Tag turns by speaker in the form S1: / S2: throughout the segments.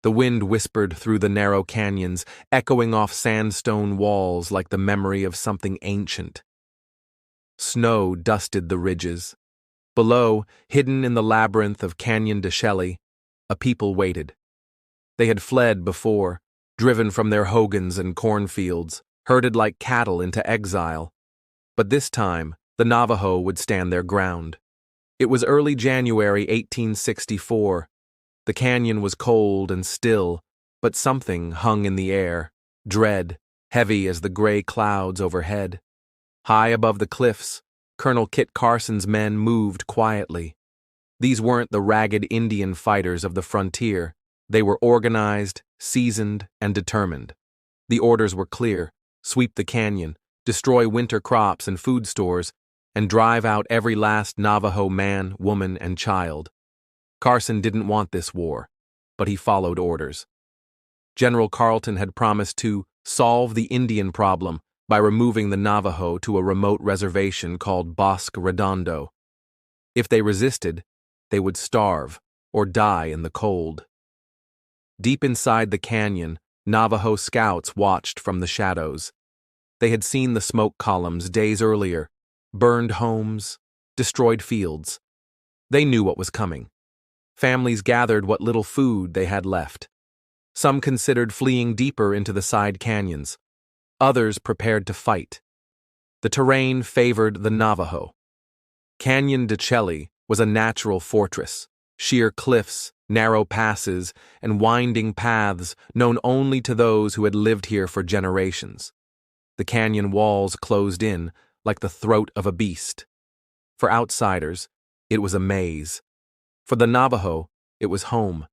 S1: The wind whispered through the narrow canyons, echoing off sandstone walls like the memory of something ancient. Snow dusted the ridges. Below, hidden in the labyrinth of Canyon de Chelly, a people waited. They had fled before, driven from their hogans and cornfields, herded like cattle into exile. But this time, the Navajo would stand their ground. It was early January 1864. The canyon was cold and still, but something hung in the air, dread, heavy as the gray clouds overhead. High above the cliffs, Colonel Kit Carson's men moved quietly. These weren't the ragged Indian fighters of the frontier. They were organized, seasoned, and determined. The orders were clear: sweep the canyon, destroy winter crops and food stores, and drive out every last Navajo man, woman, and child. Carson didn't want this war, but he followed orders. General Carleton had promised to solve the Indian problem by removing the Navajo to a remote reservation called Bosque Redondo. If they resisted, they would starve or die in the cold. Deep inside the canyon, Navajo scouts watched from the shadows. They had seen the smoke columns days earlier, burned homes, destroyed fields. They knew what was coming. Families gathered what little food they had left. Some considered fleeing deeper into the side canyons. Others prepared to fight. The terrain favored the Navajo. Canyon de Chelly was a natural fortress: sheer cliffs, narrow passes, and winding paths known only to those who had lived here for generations. The canyon walls closed in like the throat of a beast. For outsiders, it was a maze. For the Navajo, it was home.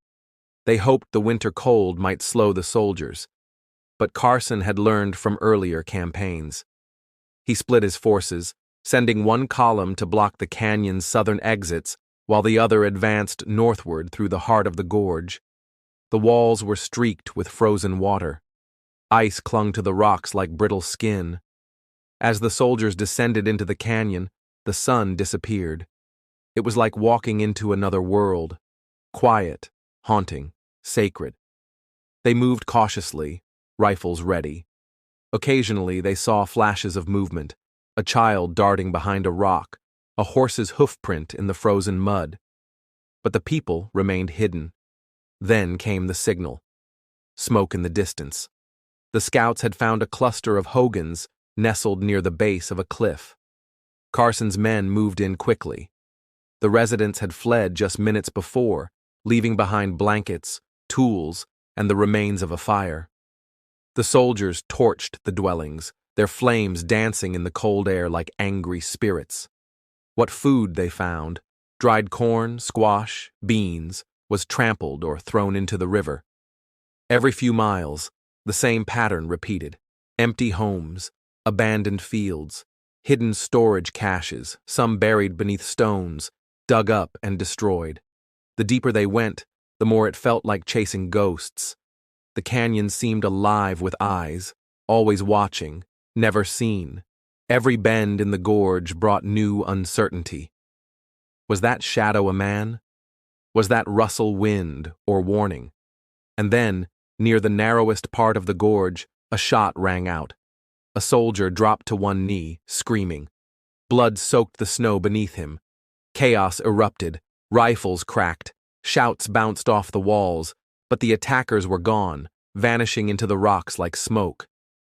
S1: They hoped the winter cold might slow the soldiers. But Carson had learned from earlier campaigns. He split his forces, sending one column to block the canyon's southern exits while the other advanced northward through the heart of the gorge. The walls were streaked with frozen water. Ice clung to the rocks like brittle skin. As the soldiers descended into the canyon, the sun disappeared. It was like walking into another world, quiet, haunting, sacred. They moved cautiously, rifles ready. Occasionally they saw flashes of movement: a child darting behind a rock, a horse's hoofprint in the frozen mud. But the people remained hidden. Then came the signal. Smoke in the distance. The scouts had found a cluster of hogans nestled near the base of a cliff. Carson's men moved in quickly. The residents had fled just minutes before, leaving behind blankets, tools, and the remains of a fire. The soldiers torched the dwellings, their flames dancing in the cold air like angry spirits. What food they found, dried corn, squash, beans, was trampled or thrown into the river. Every few miles, the same pattern repeated: empty homes, abandoned fields, hidden storage caches, some buried beneath stones, dug up and destroyed. The deeper they went, the more it felt like chasing ghosts. The canyon seemed alive with eyes, always watching, never seen. Every bend in the gorge brought new uncertainty. Was that shadow a man? Was that rustle wind or warning? And then, near the narrowest part of the gorge, a shot rang out. A soldier dropped to one knee, screaming. Blood soaked the snow beneath him. Chaos erupted, rifles cracked, shouts bounced off the walls, but the attackers were gone, vanishing into the rocks like smoke.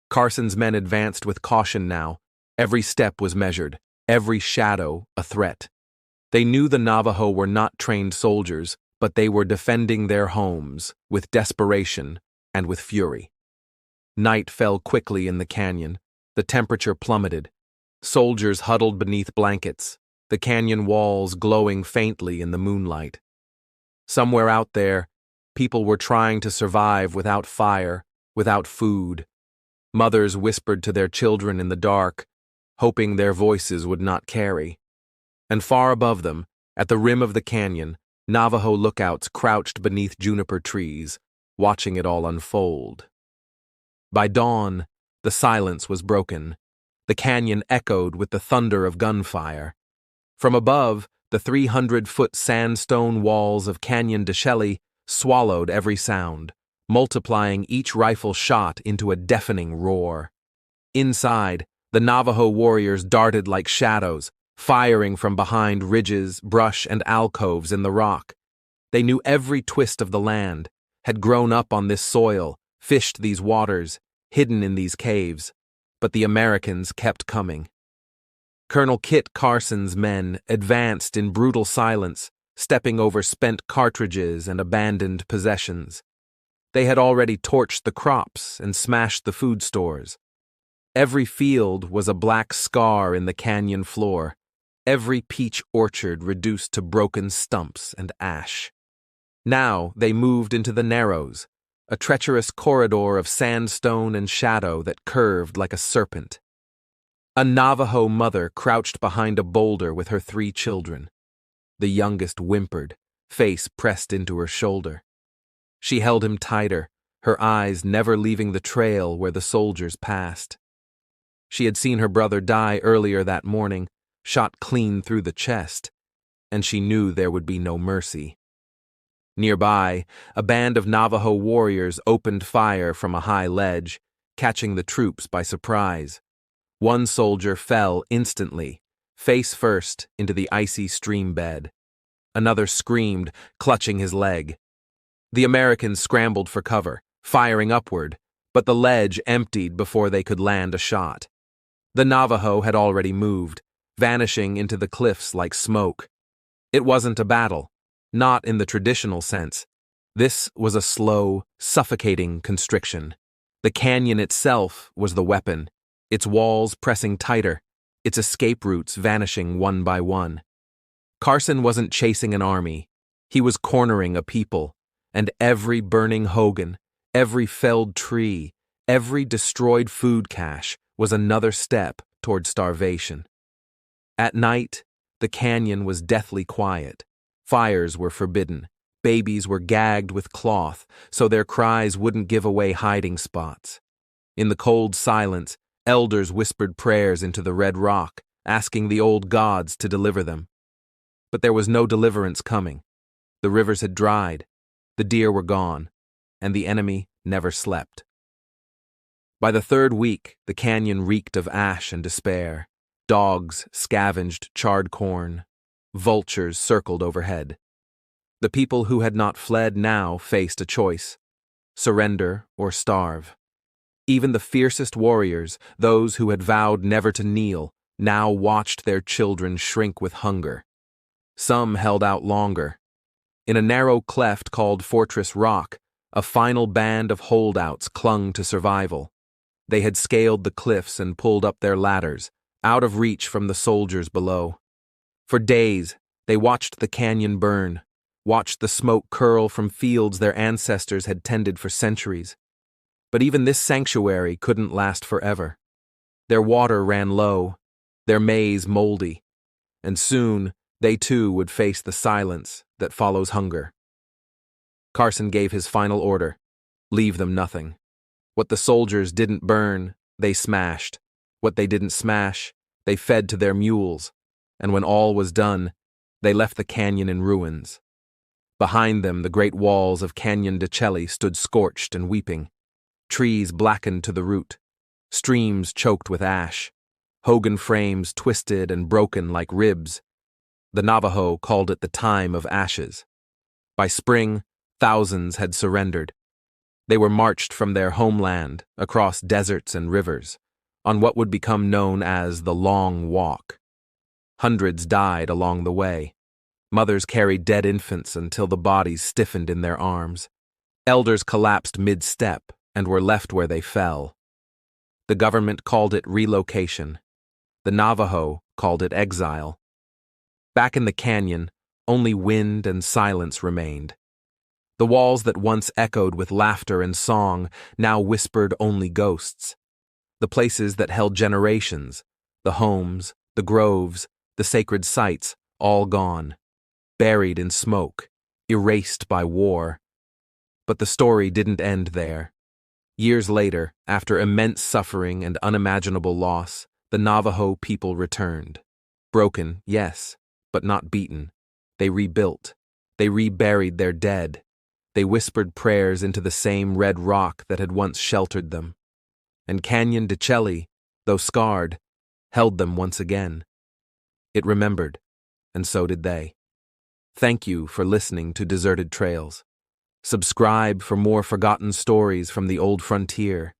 S1: Carson's men advanced with caution now. Every step was measured, every shadow a threat. They knew the Navajo were not trained soldiers, but they were defending their homes, with desperation and with fury. Night fell quickly in the canyon. The temperature plummeted. Soldiers huddled beneath blankets, the canyon walls glowing faintly in the moonlight. Somewhere out there, people were trying to survive without fire, without food. Mothers whispered to their children in the dark, hoping their voices would not carry. And far above them, at the rim of the canyon, Navajo lookouts crouched beneath juniper trees, watching it all unfold. By dawn, the silence was broken. The canyon echoed with the thunder of gunfire. From above, the 300-foot sandstone walls of Canyon de Chelly swallowed every sound, multiplying each rifle shot into a deafening roar. Inside, the Navajo warriors darted like shadows, firing from behind ridges, brush, and alcoves in the rock. They knew every twist of the land, had grown up on this soil, fished these waters, hidden in these caves. But the Americans kept coming. Colonel Kit Carson's men advanced in brutal silence, stepping over spent cartridges and abandoned possessions. They had already torched the crops and smashed the food stores. Every field was a black scar in the canyon floor, every peach orchard reduced to broken stumps and ash. Now they moved into the Narrows, a treacherous corridor of sandstone and shadow that curved like a serpent. A Navajo mother crouched behind a boulder with her 3 children. The youngest whimpered, face pressed into her shoulder. She held him tighter, her eyes never leaving the trail where the soldiers passed. She had seen her brother die earlier that morning, shot clean through the chest, and she knew there would be no mercy. Nearby, a band of Navajo warriors opened fire from a high ledge, catching the troops by surprise. One soldier fell instantly, face first into the icy stream bed. Another screamed, clutching his leg. The Americans scrambled for cover, firing upward, but the ledge emptied before they could land a shot. The Navajo had already moved, vanishing into the cliffs like smoke. It wasn't a battle, not in the traditional sense. This was a slow, suffocating constriction. The canyon itself was the weapon, its walls pressing tighter, its escape routes vanishing one by one. Carson wasn't chasing an army. He was cornering a people, and every burning hogan, every felled tree, every destroyed food cache was another step toward starvation. At night, the canyon was deathly quiet. Fires were forbidden. Babies were gagged with cloth so their cries wouldn't give away hiding spots. In the cold silence, elders whispered prayers into the red rock, asking the old gods to deliver them. But there was no deliverance coming. The rivers had dried, the deer were gone, and the enemy never slept. By the 3rd week, the canyon reeked of ash and despair. Dogs scavenged charred corn. Vultures circled overhead. The people who had not fled now faced a choice: surrender or starve. Even the fiercest warriors, those who had vowed never to kneel, now watched their children shrink with hunger. Some held out longer. In a narrow cleft called Fortress Rock, a final band of holdouts clung to survival. They had scaled the cliffs and pulled up their ladders, out of reach from the soldiers below. For days, they watched the canyon burn, watched the smoke curl from fields their ancestors had tended for centuries. But even this sanctuary couldn't last forever. Their water ran low, their maize moldy, and soon they too would face the silence that follows hunger. Carson gave his final order: leave them nothing. What the soldiers didn't burn, they smashed. What they didn't smash, they fed to their mules. And when all was done, they left the canyon in ruins. Behind them, the great walls of Canyon de Chelly stood scorched and weeping. Trees blackened to the root, streams choked with ash, hogan frames twisted and broken like ribs. The Navajo called it the time of ashes. By spring, thousands had surrendered. They were marched from their homeland, across deserts and rivers, on what would become known as the Long Walk. Hundreds died along the way. Mothers carried dead infants until the bodies stiffened in their arms. Elders collapsed mid-step and were left where they fell. The government called it relocation. The Navajo called it exile. Back in the canyon, only wind and silence remained. The walls that once echoed with laughter and song now whispered only ghosts. The places that held generations, the homes, the groves, the sacred sites, all gone, buried in smoke, erased by war. But the story didn't end there. Years later, after immense suffering and unimaginable loss, the Navajo people returned. Broken, yes, but not beaten. They rebuilt. They reburied their dead. They whispered prayers into the same red rock that had once sheltered them. And Canyon de Chelly, though scarred, held them once again. It remembered, and so did they. Thank you for listening to Deserted Trails. Subscribe for more forgotten stories from the old frontier.